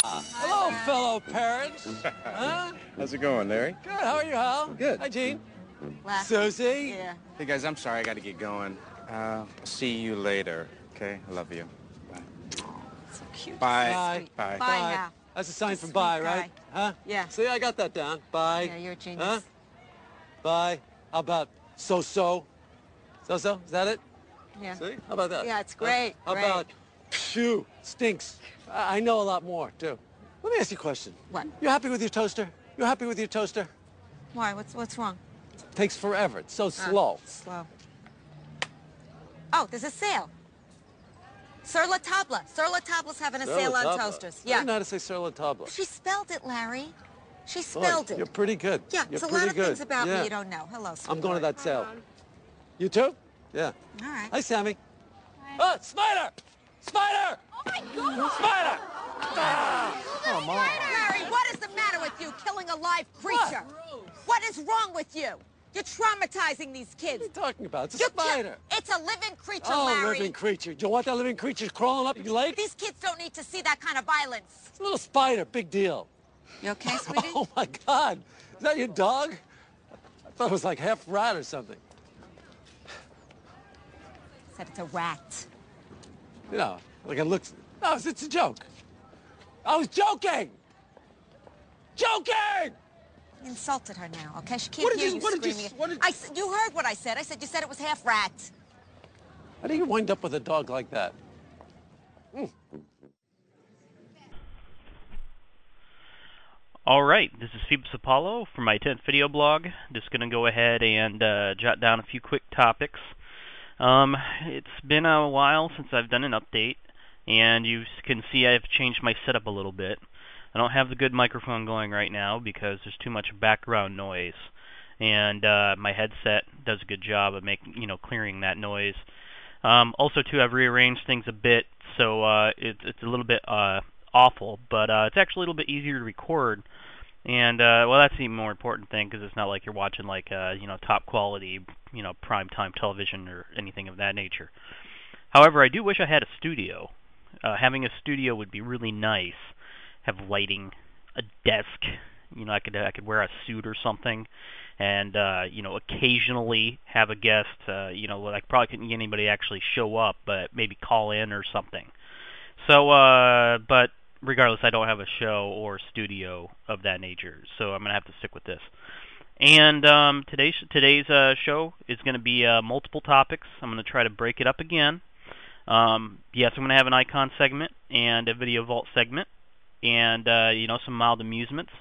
Hello, fellow parents. Huh? How's it going, Larry? Good. How are you, Hal? Good. Hi, Gene. Last. Susie. Yeah. Hey, guys, I'm sorry. I got to get going. See you later, okay? I love you. Bye. So cute. Bye. Bye. Bye. Bye now. That's a sign for Sweet bye, guy. right? Huh? Yeah. See, I got that down. Bye. Yeah, you're a genius. Huh? Bye. How about so-so? So-so? Is that it? Yeah. See? How about that? Yeah, it's great. How great. about phew? Stinks. I know a lot more, too. Let me ask you a question. What? You happy with your toaster? You happy with your toaster? Why? What's wrong? Takes forever. It's so slow. Slow. Oh, there's a sale. Sur la table. Sur la table's having a sale on toasters. I Yeah. don't know how to say sur la table. She spelled it, Larry. She Boy, spelled it. You're pretty good. Yeah, You're there's a pretty lot of good. things about Yeah. me you don't know. Hello, sweetheart. I'm going to that sale. You too? Yeah. All right. Hi, Sammy. Oh, Spider! Spider! Oh, my God. Spider! Come on. Larry, what is the matter with you killing a live creature? What is wrong with you? You're traumatizing these kids. What are you talking about? It's a You spider. It's a living creature, Oh, Larry. living creature. Do you want that living creature crawling up your leg? These kids don't need to see that kind of violence. It's a little spider. Big deal. You okay, sweetie? Oh, my God. Is that your dog? I thought it was like half rat or something. Said it's a rat. You know, like it looks... No, it's a joke. I was joking! Joking! You insulted her now, okay? She can't What did hear you- you what did you- screaming. what did- You heard what I said. I said you said it was half rat. How do you wind up with a dog like that? All right, this is Phoebus Apollo from my 10th video blog. Just going to go ahead and jot down a few quick topics. It's been a while since I've done an update, and you can see I've changed my setup a little bit. I don't have the good microphone going right now because there's too much background noise, and my headset does a good job of clearing that noise. Also, too, I've rearranged things a bit, so it's a little bit awful, but it's actually a little bit easier to record. And well, that's the even more important thing because it's not like you're watching like top quality prime time television or anything of that nature. However, I do wish I had a studio. Having a studio would be really nice. Have lighting, a desk. I could wear a suit or something, and occasionally have a guest. I probably couldn't get anybody to actually show up, but maybe call in or something. So, but regardless, I don't have a show or studio of that nature, so I'm gonna have to stick with this. And today's show is going to be multiple topics. I'm going to try to break it up again. Yes, I'm going to have an icon segment and a video vault segment, and some mild amusements.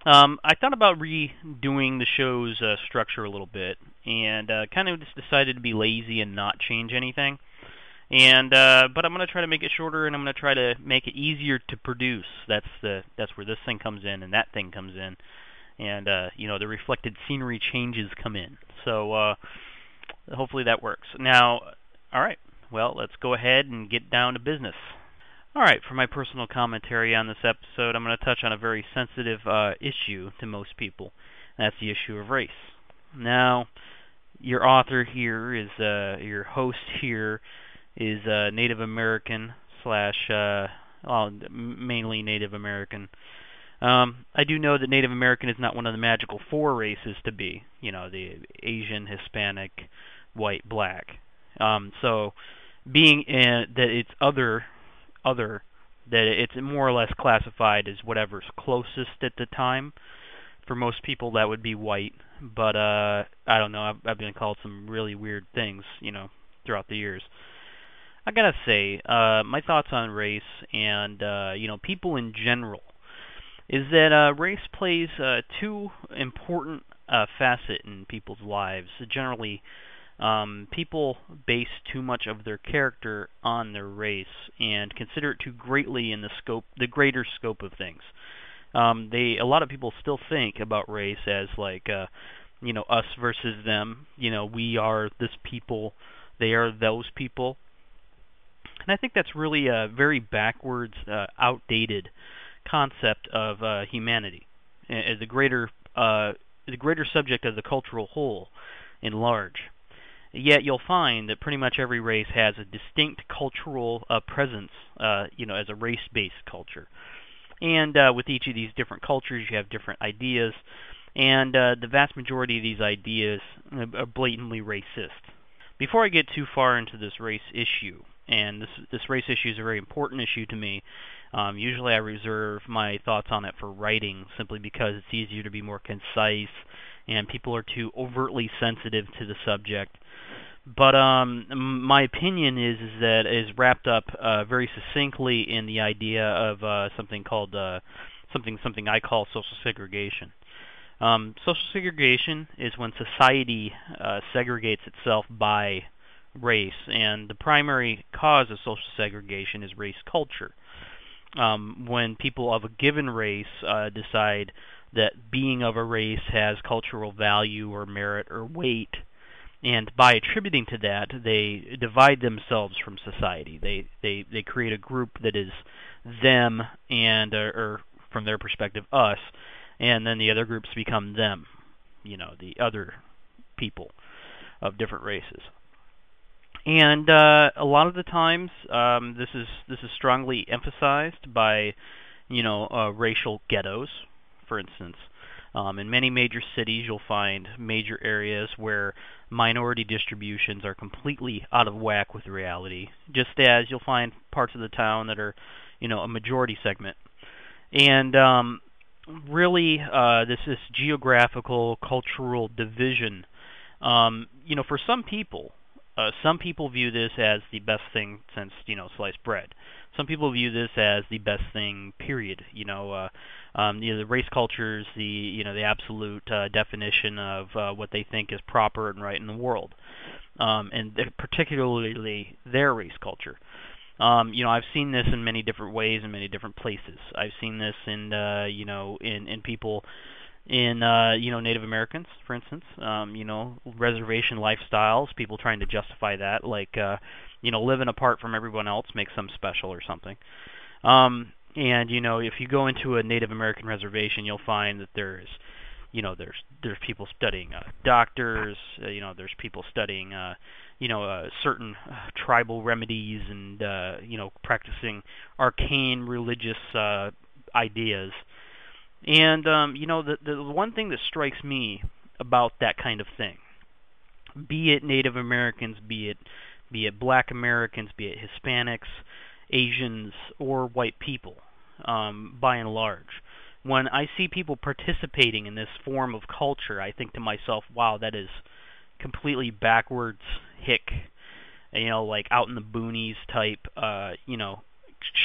I thought about redoing the show's structure a little bit, and kind of just decided to be lazy and not change anything. And but I'm going to try to make it shorter, and I'm going to try to make it easier to produce. That's where this thing comes in, and that thing comes in, and the reflected scenery changes come in. So hopefully that works. Now, all right. Well, let's go ahead and get down to business. All right, for my personal commentary on this episode, I'm going to touch on a very sensitive issue to most people. That's the issue of race. Now, your author here is, your host here is Native American / mainly Native American. I do know that Native American is not one of the magical four races to be. The Asian, Hispanic, white, black. So, being that it's other, that it's more or less classified as whatever's closest at the time. For most people, that would be white, but I don't know. I've been called some really weird things, throughout the years. I gotta say, my thoughts on race and people in general is that race plays two important facets in people's lives. Generally, people base too much of their character on their race and consider it too greatly in the greater scope of things. A lot of people still think about race as like, us versus them. We are this people, they are those people. And I think that's really a very backwards, outdated concept of humanity, as the greater subject of the cultural whole in large. Yet you'll find that pretty much every race has a distinct cultural presence, as a race-based culture. And with each of these different cultures, you have different ideas, and the vast majority of these ideas are blatantly racist. Before I get too far into this race issue, and this race issue is a very important issue to me, usually I reserve my thoughts on it for writing simply because it's easier to be more concise, and people are too overtly sensitive to the subject. But my opinion is that it is wrapped up very succinctly in the idea of something called something I call social segregation. Social segregation is when society segregates itself by race, and the primary cause of social segregation is race culture. When people of a given race decide that being of a race has cultural value or merit or weight, and by attributing to that, they divide themselves from society. They create a group that is them and or from their perspective us, and then the other groups become them, the other people of different races. And a lot of the times, this is strongly emphasized by racial ghettos, for instance. In many major cities, you'll find major areas where minority distributions are completely out of whack with reality, just as you'll find parts of the town that are, a majority segment. And really, this geographical, cultural division, for some people view this as the best thing since, sliced bread. Some people view this as the best thing, period. The race culture is the absolute definition of what they think is proper and right in the world, and particularly their race culture. I've seen this in many different ways in many different places. I've seen this in in people in Native Americans, for instance. Reservation lifestyles, people trying to justify that, like living apart from everyone else makes them special or something. And if you go into a Native American reservation, you'll find that there's people studying doctors, there's people studying certain tribal remedies and practicing arcane religious ideas. And the one thing that strikes me about that kind of thing, be it Native Americans, be it Black Americans, be it Hispanics, Asians, or white people, by and large, when I see people participating in this form of culture, I think to myself, wow, that is completely backwards, hick, like out in the boonies type,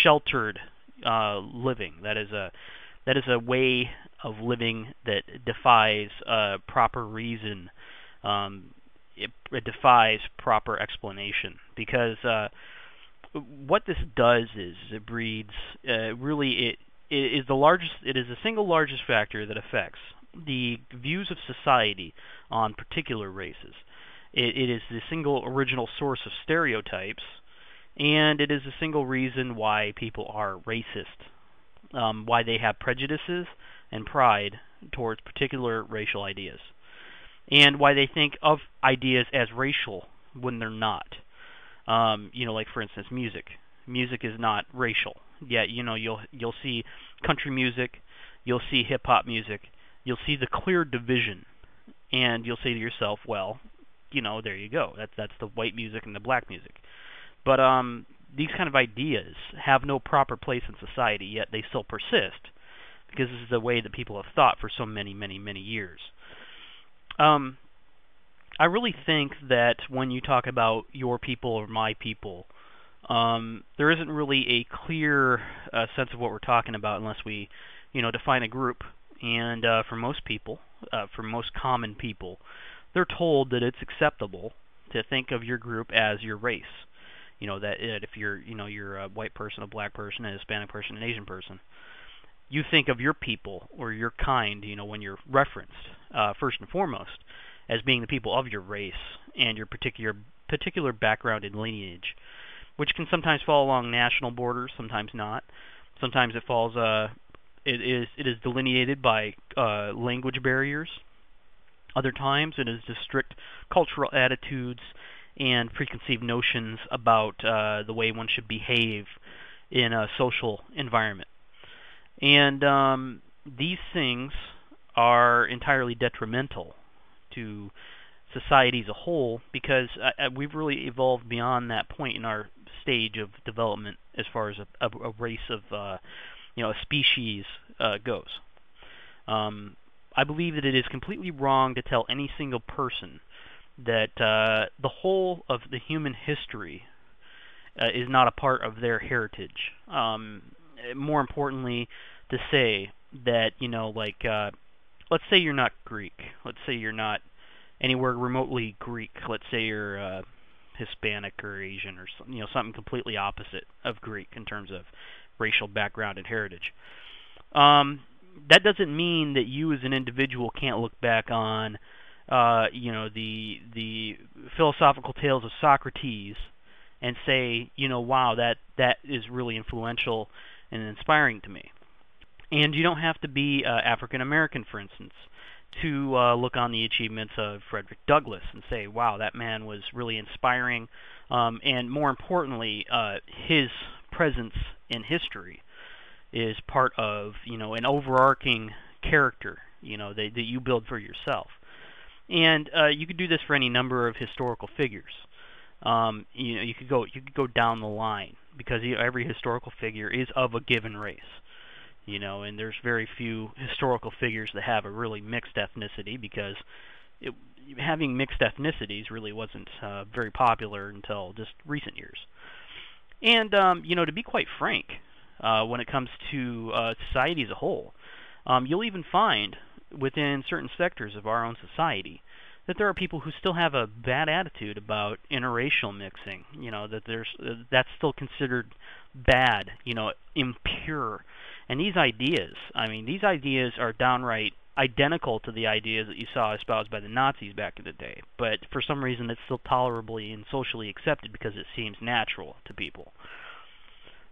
sheltered living. That is a way of living that defies proper reason. It defies proper explanation, because what this does is it breeds it is the single largest factor that affects the views of society on particular races. It is the single original source of stereotypes, and it is the single reason why people are racist, why they have prejudices and pride towards particular racial ideas, and why they think of ideas as racial when they're not. Like for instance, music. Music is not racial. Yet, you'll see country music, you'll see hip hop music, you'll see the clear division, and you'll say to yourself, well, there you go. That's the white music and the black music. But these kind of ideas have no proper place in society, yet they still persist, because this is the way that people have thought for so many, many, many years. I really think that when you talk about your people or my people, there isn't really a clear sense of what we're talking about unless we, define a group. And for most people, for most common people, they're told that it's acceptable to think of your group as your race. That if you're a white person, a black person, a Hispanic person, an Asian person, you think of your people or your kind, when you're referenced, first and foremost, as being the people of your race and your particular background and lineage, which can sometimes fall along national borders, sometimes not. Sometimes it falls. It is delineated by language barriers. Other times it is just strict cultural attitudes and preconceived notions about the way one should behave in a social environment. And these things are entirely detrimental to society as a whole, because we've really evolved beyond that point in our stage of development as far as a race of, a species goes. I believe that it is completely wrong to tell any single person that the whole of the human history is not a part of their heritage. More importantly, to say that, let's say you're not Greek. Let's say you're not anywhere remotely Greek. Let's say you're Hispanic or Asian or something completely opposite of Greek in terms of racial background and heritage. That doesn't mean that you as an individual can't look back on the philosophical tales of Socrates and say, wow, that is really influential and inspiring to me. And you don't have to be African American, for instance, to look on the achievements of Frederick Douglass and say, wow, that man was really inspiring, and more importantly, his presence in history is part of, an overarching character, that you build for yourself. And you could do this for any number of historical figures. You could go down the line, because every historical figure is of a given race. And there's very few historical figures that have a really mixed ethnicity, because having mixed ethnicities really wasn't very popular until just recent years. And, to be quite frank, when it comes to society as a whole, you'll even find within certain sectors of our own society that there are people who still have a bad attitude about interracial mixing, that that's still considered bad, impure. And these ideas are downright identical to the ideas that you saw espoused by the Nazis back in the day, but for some reason it's still tolerably and socially accepted because it seems natural to people.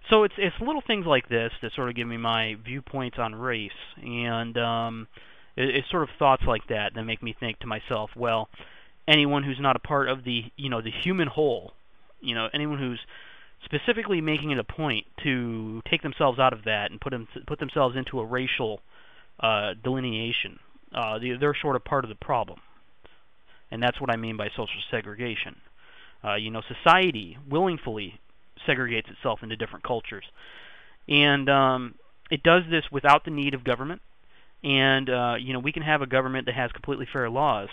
So it's little things like this that sort of give me my viewpoints on race, and it's sort of thoughts like that make me think to myself, well, anyone who's not a part of the the human whole, anyone who's specifically making it a point to take themselves out of that and put themselves into a racial delineation, they're sort of part of the problem, and that's what I mean by social segregation. Society willingly segregates itself into different cultures, and it does this without the need of government. And we can have a government that has completely fair laws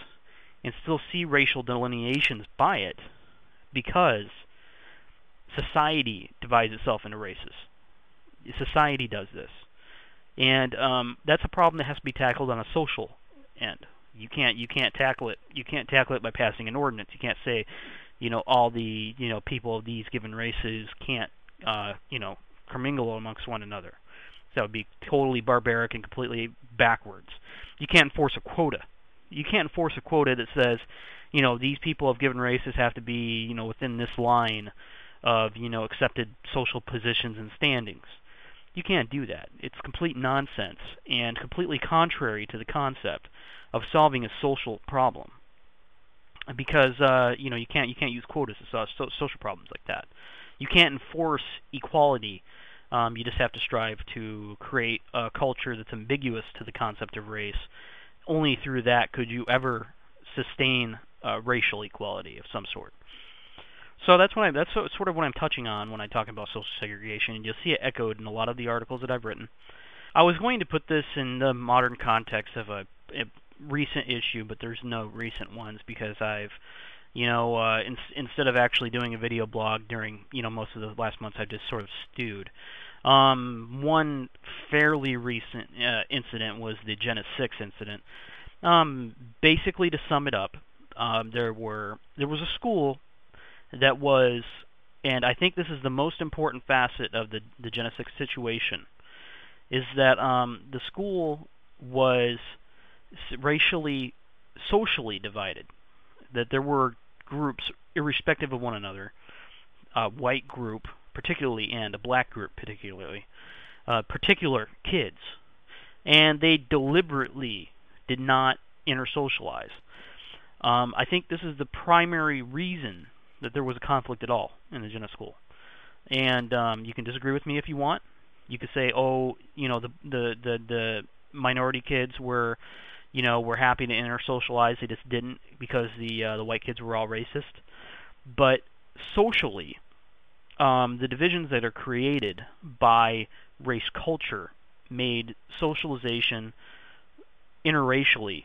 and still see racial delineations by it, because society divides itself into races. Society does this, and that's a problem that has to be tackled on a social end. You can't tackle it. You can't tackle it by passing an ordinance. You can't say, all the people of these given races can't commingle amongst one another. That would be totally barbaric and completely backwards. You can't enforce a quota. You can't enforce a quota that says, these people of given races have to be, within this line of, accepted social positions and standings. You can't do that. It's complete nonsense and completely contrary to the concept of solving a social problem. Because you can't use quotas to solve social problems like that. You can't enforce equality. You just have to strive to create a culture that's ambiguous to the concept of race. Only through that could you ever sustain racial equality of some sort. So that's sort of what I'm touching on when I talk about social segregation, and you'll see it echoed in a lot of the articles that I've written. I was going to put this in the modern context of a recent issue, but there's no recent ones, because I've instead of actually doing a video blog during most of the last months, I've just sort of stewed. One fairly recent incident was the Jena Six incident. Basically, to sum it up, there was a school that was, and I think this is the most important facet of the Jena Six situation, is that the school was racially, socially divided. That there were groups, irrespective of one another, a white group particularly and a black group particularly, particular kids, and they deliberately did not intersocialize. I think this is the primary reason that there was a conflict at all in the Jena school. And you can disagree with me if you want, You could say, oh, the minority kids were happy to intersocialize. They just didn't because the white kids were all racist. But socially, the divisions that are created by race culture made socialization interracially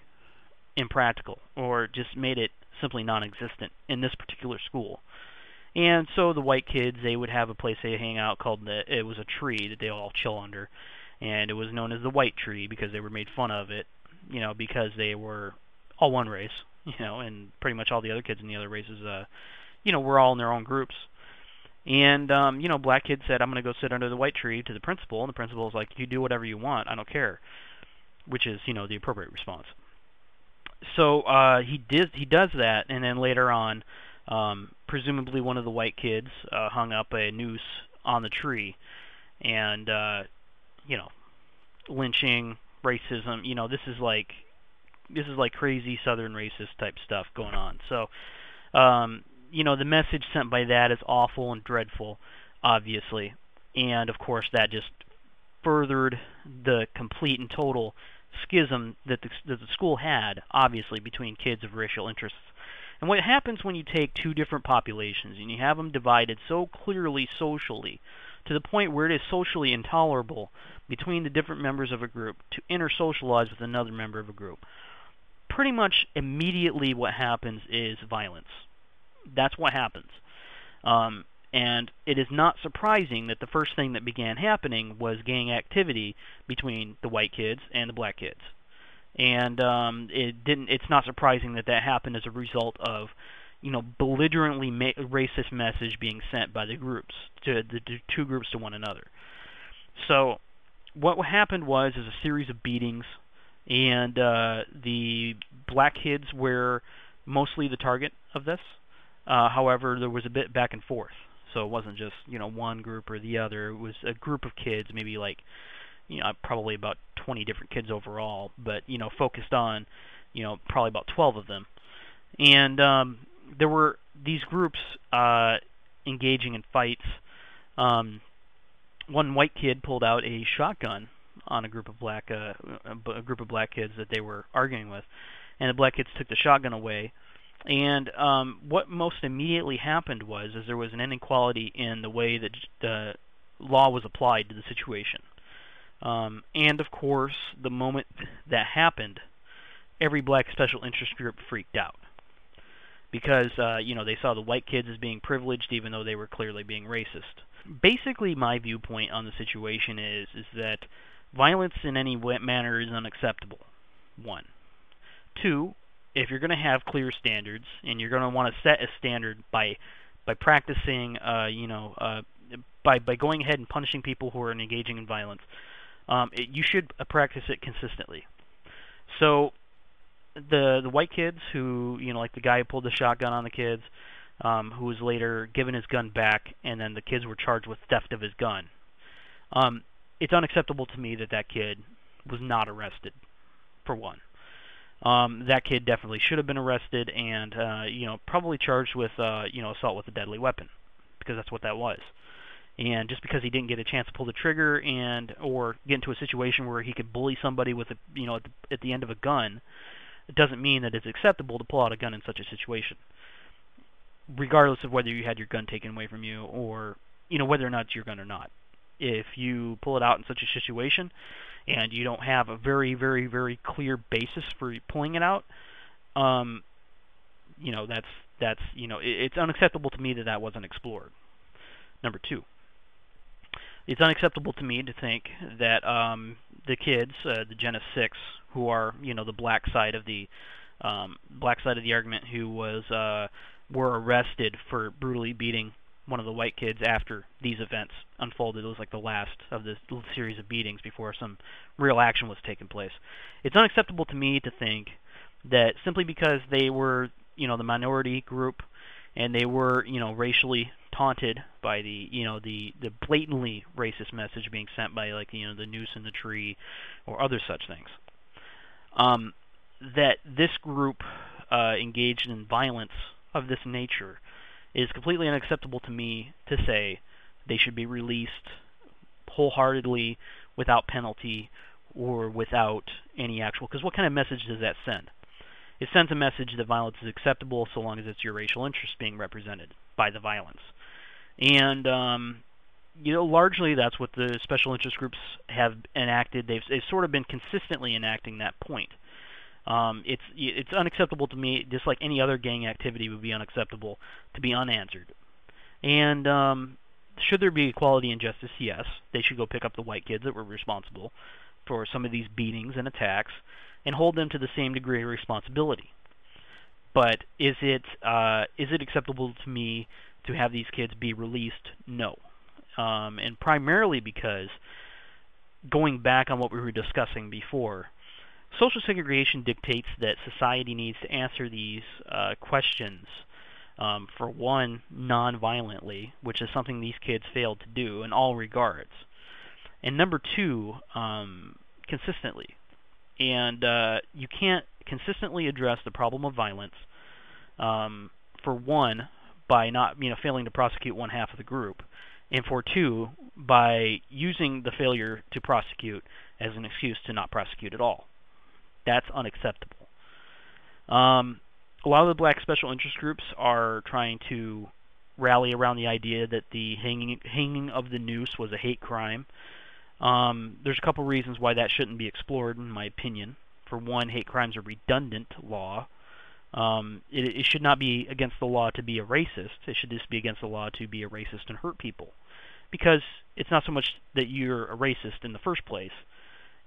impractical, or just made it simply non-existent in this particular school. And so the white kids, they would have a place they hang out called it was a tree that they all chill under, and it was known as the white tree because they were made fun of it, because they were all one race, and pretty much all the other kids in the other races, were all in their own groups. And black kids said, "I'm going to go sit under the white tree" to the principal, and the principal was like, "You do whatever you want, I don't care," which is the appropriate response. So he does that, and then later on, presumably one of the white kids hung up a noose on the tree, and lynching, racism. This is like crazy Southern racist type stuff going on. So the message sent by that is awful and dreadful, obviously, and of course that just furthered the complete and total schism that the school had, obviously, between kids of racial interests. And what happens when you take two different populations and you have them divided so clearly socially to the point where it is socially intolerable between the different members of a group to intersocialize with another member of a group, pretty much immediately what happens is violence. That's what happens. And it is not surprising that the first thing that began happening was gang activity between the white kids and the black kids. And it's not surprising that that happened as a result of, belligerently racist message being sent by the groups, to the two groups to one another. So what happened was a series of beatings, and the black kids were mostly the target of this. However, there was a bit back and forth. So it wasn't just, one group or the other. It was a group of kids, maybe probably about 20 different kids overall, but, focused on, probably about 12 of them. And there were these groups engaging in fights. One white kid pulled out a shotgun on a group of black kids that they were arguing with, and the black kids took the shotgun away. And what most immediately happened was there was an inequality in the way that the law was applied to the situation. And of course, the moment that happened, every black special interest group freaked out. Because, they saw the white kids as being privileged even though they were clearly being racist. Basically, my viewpoint on the situation is that violence in any manner is unacceptable, 1. 2, if you're going to have clear standards, and you're going to want to set a standard by practicing, by going ahead and punishing people who are engaging in violence, you should practice it consistently. So the white kids who, like the guy who pulled the shotgun on the kids, who was later given his gun back, and then the kids were charged with theft of his gun. It's unacceptable to me that kid was not arrested, for 1. That kid definitely should have been arrested and, probably charged with, assault with a deadly weapon, because that's what that was. And just because he didn't get a chance to pull the trigger or get into a situation where he could bully somebody with at the end of a gun, it doesn't mean that it's acceptable to pull out a gun in such a situation, regardless of whether you had your gun taken away from you or, whether or not it's your gun or not. If you pull it out in such a situation and you don't have a very, very, very clear basis for pulling it out, it's unacceptable to me that wasn't explored. Number 2, it's unacceptable to me to think that the kids, the Jena Six, who are the black side of the argument, who were arrested for brutally beating one of the white kids after these events unfolded. It was like the last of this series of beatings before some real action was taking place. It's unacceptable to me to think that simply because they were, the minority group and they were, racially taunted by the blatantly racist message being sent by the noose in the tree or other such things, that this group engaged in violence of this nature is completely unacceptable to me to say they should be released wholeheartedly without penalty or without any actual, because what kind of message does that send? It sends a message that violence is acceptable so long as it's your racial interest being represented by the violence. And largely that's what the special interest groups have enacted. They've sort of been consistently enacting that point. It's unacceptable to me, just like any other gang activity would be unacceptable, to be unanswered. And should there be equality and justice? Yes, they should go pick up the white kids that were responsible for some of these beatings and attacks and hold them to the same degree of responsibility. But is it acceptable to me to have these kids be released? No. And primarily because, going back on what we were discussing before, social segregation dictates that society needs to answer these questions, for one, non-violently, which is something these kids failed to do in all regards, and number two, consistently. And you can't consistently address the problem of violence, for one, by not failing to prosecute one half of the group, and for two, by using the failure to prosecute as an excuse to not prosecute at all. That's unacceptable. A lot of the black special interest groups are trying to rally around the idea that the hanging of the noose was a hate crime. There's a couple reasons why that shouldn't be explored, in my opinion. For one, hate crimes are redundant law. It should not be against the law to be a racist. It should just be against the law to be a racist and hurt people. Because it's not so much that you're a racist in the first place.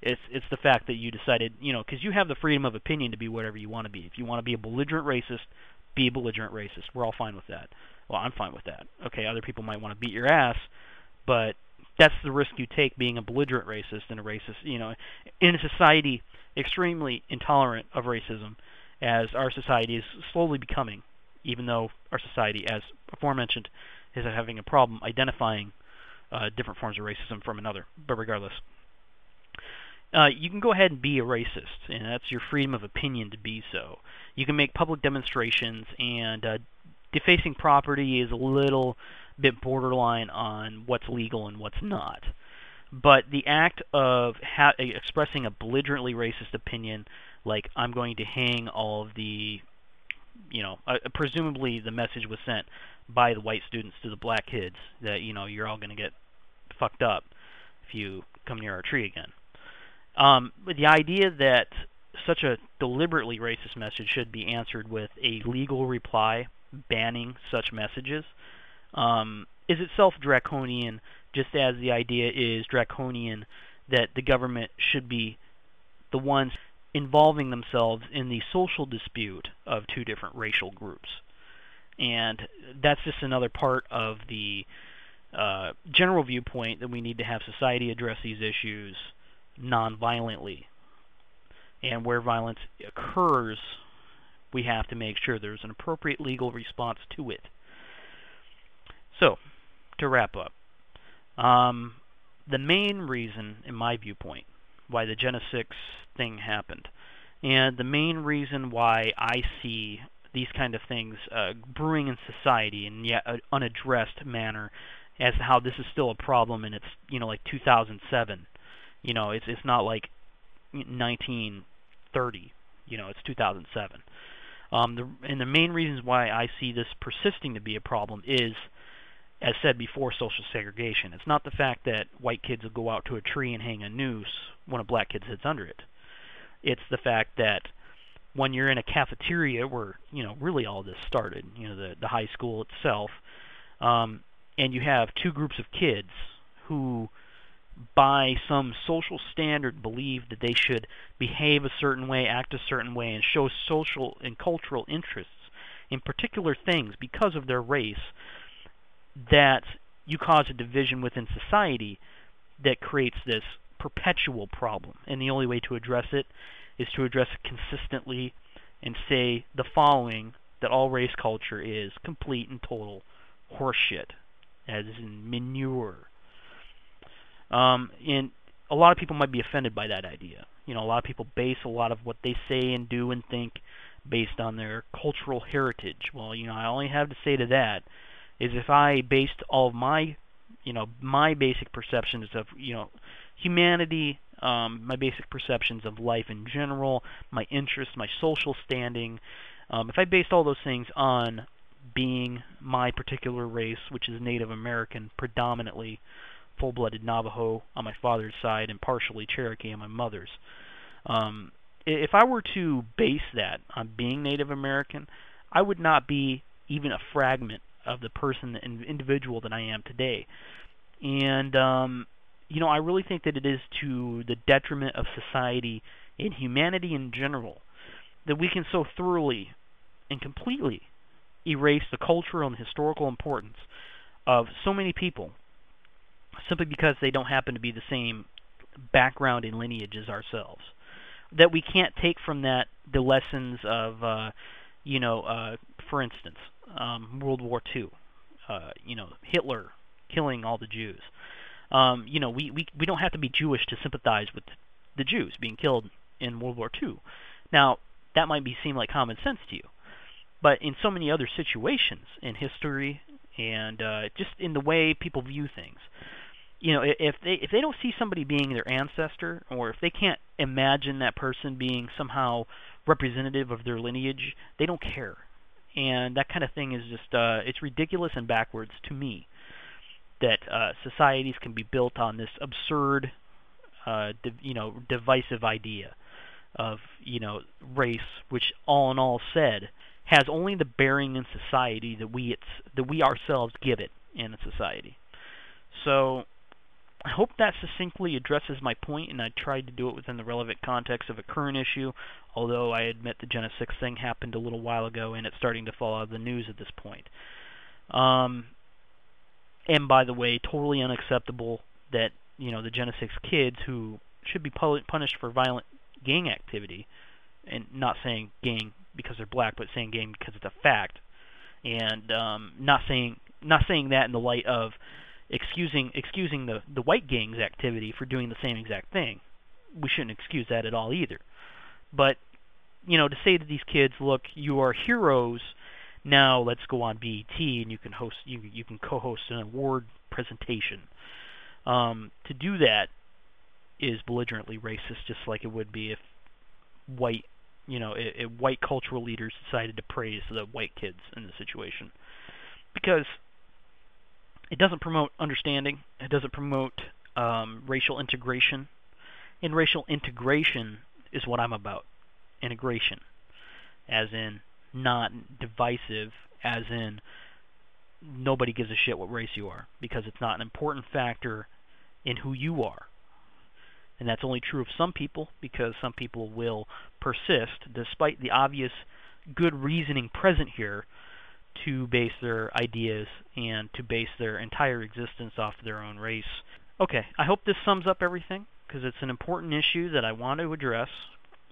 It's the fact that you decided, because you have the freedom of opinion to be whatever you want to be. If you want to be a belligerent racist, be a belligerent racist. We're all fine with that. Well, I'm fine with that. Okay, other people might want to beat your ass, but that's the risk you take being a belligerent racist and a racist, in a society extremely intolerant of racism, as our society is slowly becoming, even though our society, as aforementioned, is having a problem identifying different forms of racism from another. But regardless, you can go ahead and be a racist, and that's your freedom of opinion to be so. You can make public demonstrations, and defacing property is a little bit borderline on what's legal and what's not. But the act of expressing a belligerently racist opinion, like I'm going to hang all of the, presumably the message was sent by the white students to the black kids that, you're all going to get fucked up if you come near our tree again. But the idea that such a deliberately racist message should be answered with a legal reply banning such messages is itself draconian, just as the idea is draconian that the government should be the ones involving themselves in the social dispute of two different racial groups. And that's just another part of the general viewpoint that we need to have society address these issues non-violently. And where violence occurs, we have to make sure there's an appropriate legal response to it. So, to wrap up, the main reason, in my viewpoint, why the Jena Six thing happened, and the main reason why I see these kind of things brewing in society in yet an unaddressed manner, as to how this is still a problem, and it's like 2007. It's not like 1930. It's 2007. And the main reasons why I see this persisting to be a problem is, as said before, social segregation. It's not the fact that white kids will go out to a tree and hang a noose when a black kid sits under it. It's the fact that when you're in a cafeteria where, really all this started, the high school itself, and you have two groups of kids who, by some social standard, believe that they should behave a certain way, act a certain way, and show social and cultural interests in particular things because of their race, that you cause a division within society that creates this perpetual problem. And the only way to address it is to address it consistently and say the following, that all race culture is complete and total horseshit, as in manure. And a lot of people might be offended by that idea. A lot of people base a lot of what they say and do and think based on their cultural heritage. Well, I only have to say to that is if I based all of my my basic perceptions of, humanity, my basic perceptions of life in general, my interests, my social standing, if I based all those things on being my particular race, which is Native American, predominantly full-blooded Navajo on my father's side and partially Cherokee on my mother's, if I were to base that on being Native American, I would not be even a fragment of the person and individual that I am today. And, I really think that it is to the detriment of society and humanity in general that we can so thoroughly and completely erase the cultural and historical importance of so many people simply because they don't happen to be the same background and lineage as ourselves. That we can't take from that the lessons of, for instance, World War II, Hitler killing all the Jews. We don't have to be Jewish to sympathize with the Jews being killed in World War II. Now, that might seem like common sense to you, but in so many other situations in history and just in the way people view things, if they don't see somebody being their ancestor, or if they can't imagine that person being somehow representative of their lineage, they don't care. And that kind of thing is just it's ridiculous and backwards to me that societies can be built on this absurd, divisive idea of race, which all in all said has only the bearing in society that we ourselves give it in a society. So I hope that succinctly addresses my point, and I tried to do it within the relevant context of a current issue, although I admit the Jena Six thing happened a little while ago, and it's starting to fall out of the news at this point. And by the way, totally unacceptable that, the Jena Six kids who should be punished for violent gang activity, and not saying gang because they're black, but saying gang because it's a fact, and not saying that in the light of excusing the white gang's activity for doing the same exact thing. We shouldn't excuse that at all either. But, to say to these kids, look, you are heroes, now let's go on BET and you can co-host an award presentation. To do that is belligerently racist, just like it would be if white cultural leaders decided to praise the white kids in the situation. Because it doesn't promote understanding. It doesn't promote racial integration. And racial integration is what I'm about. Integration. As in not divisive, as in nobody gives a shit what race you are, because it's not an important factor in who you are. And that's only true of some people, because some people will persist, despite the obvious good reasoning present here, to base their ideas and to base their entire existence off their own race. Okay, I hope this sums up everything, because it's an important issue that I want to address,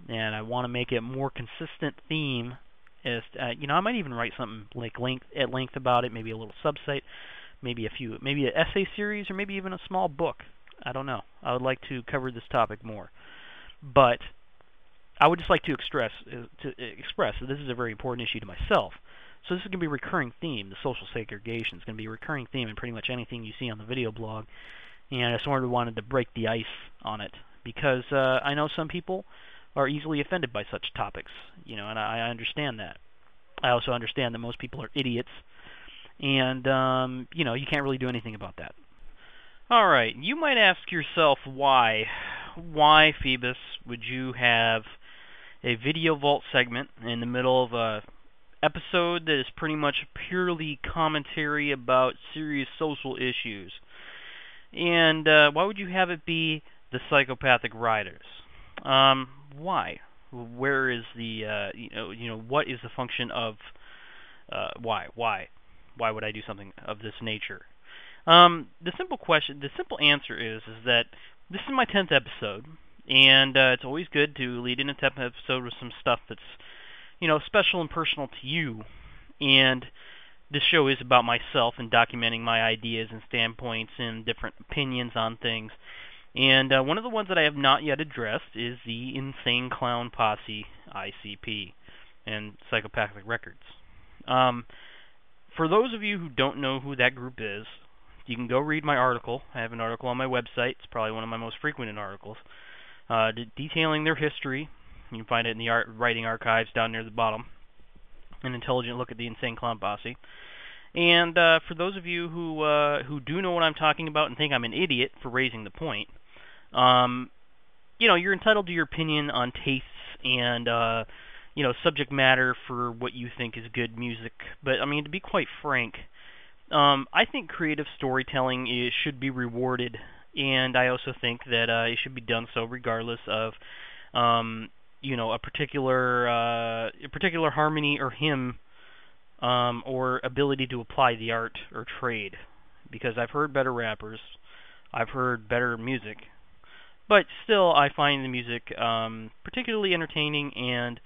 and I want to make it a more consistent theme. As I might even write something like at length about it, maybe a little subsite, maybe an essay series, or maybe even a small book. I don't know. I would like to cover this topic more, but I would just like to express that this is a very important issue to myself. So this is going to be a recurring theme. The social segregation is going to be a recurring theme in pretty much anything you see on the video blog, and I just wanted to break the ice on it, because I know some people are easily offended by such topics, and I understand that. I also understand that most people are idiots, and you can't really do anything about that. All right, you might ask yourself why, Phoebus, would you have a video vault segment in the middle of a episode that is pretty much purely commentary about serious social issues? And why would you have it be the Psychopathic Writers? Why? Where is the what is the function of why? Why would I do something of this nature? The simple answer is that this is my 10th episode, and it's always good to lead in a 10th episode with some stuff that's special and personal to you. And this show is about myself and documenting my ideas and standpoints and different opinions on things. And one of the ones that I have not yet addressed is the Insane Clown Posse, ICP, and Psychopathic Records. For those of you who don't know who that group is, You can go read my article. I have an article on my website. It's probably one of my most frequent articles, detailing their history. You can find it in the writing archives down near the bottom. An intelligent look at the insane clown posse. And for those of you who do know what I'm talking about and think I'm an idiot for raising the point, you're entitled to your opinion on tastes and subject matter for what you think is good music. But I mean, to be quite frank, I think creative storytelling should be rewarded, and I also think that it should be done so regardless of a particular harmony or hymn or ability to apply the art or trade. Because I've heard better rappers, I've heard better music, but still I find the music particularly entertaining and,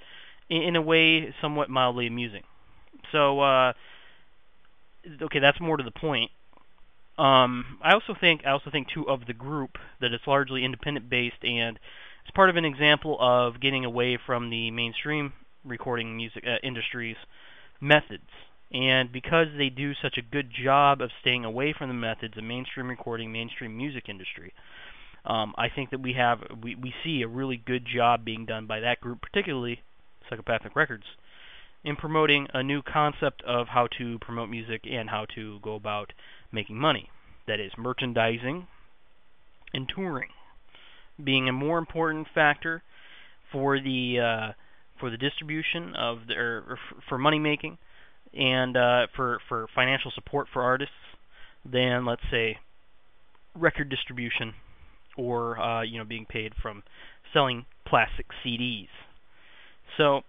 in a way, somewhat mildly amusing. So, okay, that's more to the point. I also think too of the group that it's largely independent based, and it's part of an example of getting away from the mainstream recording music industry's methods. And because they do such a good job of staying away from the methods of mainstream recording, mainstream music industry, I think that we see a really good job being done by that group, particularly Psychopathic Records, in promoting a new concept of how to promote music and how to go about making money. That is, merchandising and touring being a more important factor for the distribution of for money making and for financial support for artists than, let's say, record distribution or being paid from selling plastic CDs. So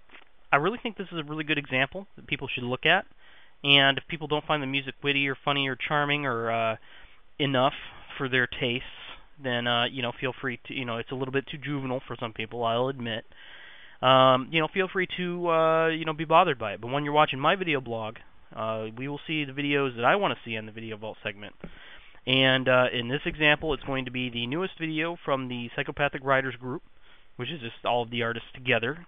I really think this is a really good example that people should look at. And if people don't find the music witty or funny or charming or enough for their tastes, then feel free to, it's a little bit too juvenile for some people, I'll admit. Feel free to be bothered by it. But when you're watching my video blog, we will see the videos that I want to see in the Video Vault segment. And in this example, it's going to be the newest video from the Psychopathic Writers group, which is just all of the artists together,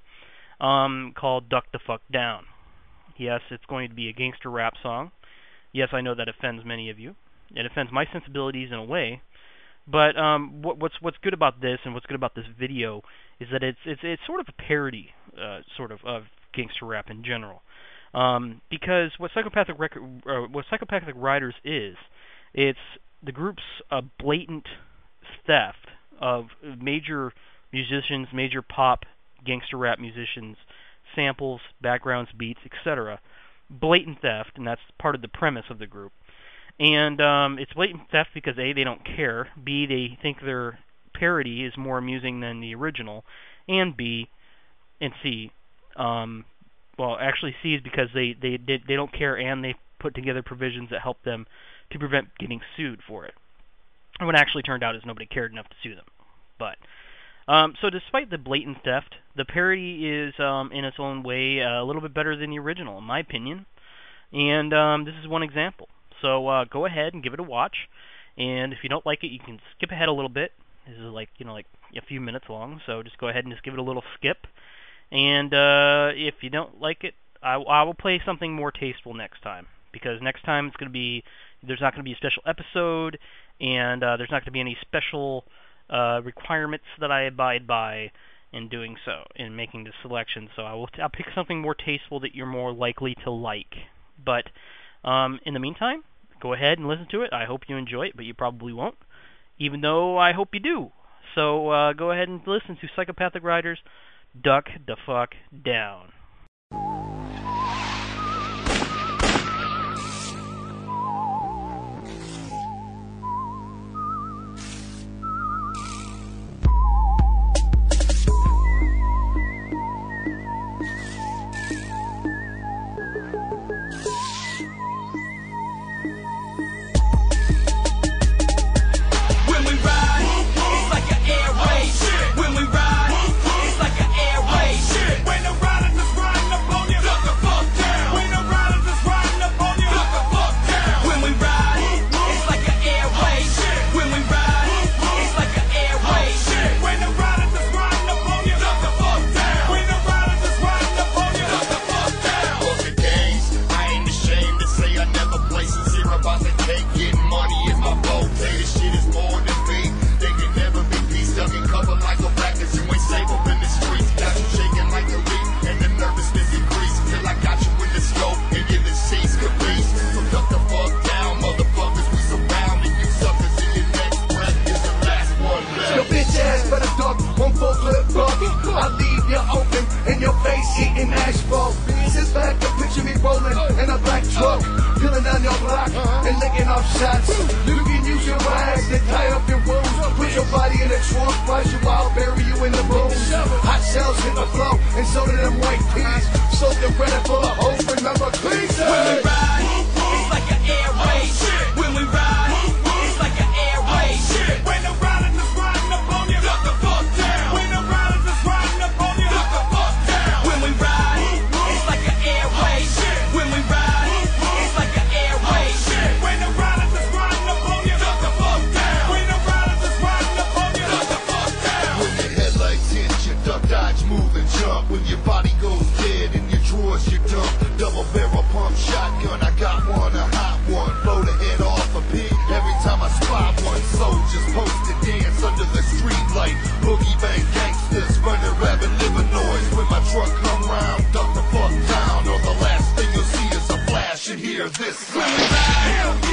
called Duck the Fuck Down. Yes, it's going to be a gangster rap song. Yes, I know that offends many of you. It offends my sensibilities in a way. But what's good about this and what's good about this video is that it's sort of a parody, of gangster rap in general. Because what Psychopathic Writers is, it's the group's blatant theft of major musicians, major pop gangster rap musicians, samples, backgrounds, beats, etc. Blatant theft, and that's part of the premise of the group. And it's blatant theft because A, they don't care, B, they think their parody is more amusing than the original, and B, and C, actually C is because they don't care and they put together provisions that help them to prevent getting sued for it. And what actually turned out is nobody cared enough to sue them. But so despite the blatant theft, the parody is, in its own way, a little bit better than the original, in my opinion. And this is one example. So go ahead and give it a watch. And if you don't like it, you can skip ahead a little bit. This is like a few minutes long. So just go ahead and just give it a little skip. And if you don't like it, I will play something more tasteful next time. Because next time there's not going to be a special episode, and there's not going to be any special requirements that I abide by in doing so, in making this selection. So I'll pick something more tasteful that you're more likely to like. But in the meantime, go ahead and listen to it. I hope you enjoy it, but you probably won't, even though I hope you do. So go ahead and listen to Psychopathic Writers, Duck the Fuck Down. When we ride, it's like an air raid. When the ride in the shells hit the flow, and so did them white peas. So get ready for the hoes, remember clean. When we ride, it's like an air raid. When we ride, it's like an air raid. When the riders is riding up on you, duck the fuck down. When the riders is riding up on you, duck the fuck down. When we ride, it's like an air raid. When we ride, it's like an air raid. When the riders is riding up on you, duck the fuck down. When the riders is riding up on you, duck the fuck down. When your headlights hit, you duck, dodge, move, and jump. When your body goes dead in your drawers, you dump. Double barrel pump shotgun, I got one, a hot one. Blow the head off a pig every time I spot one. Soldiers posted dance under the street light. Boogie bang gangsters, murder, rabbit, liver noise. When my truck come round, duck the fuck down, or the last thing you'll see is a flash and hear this sound.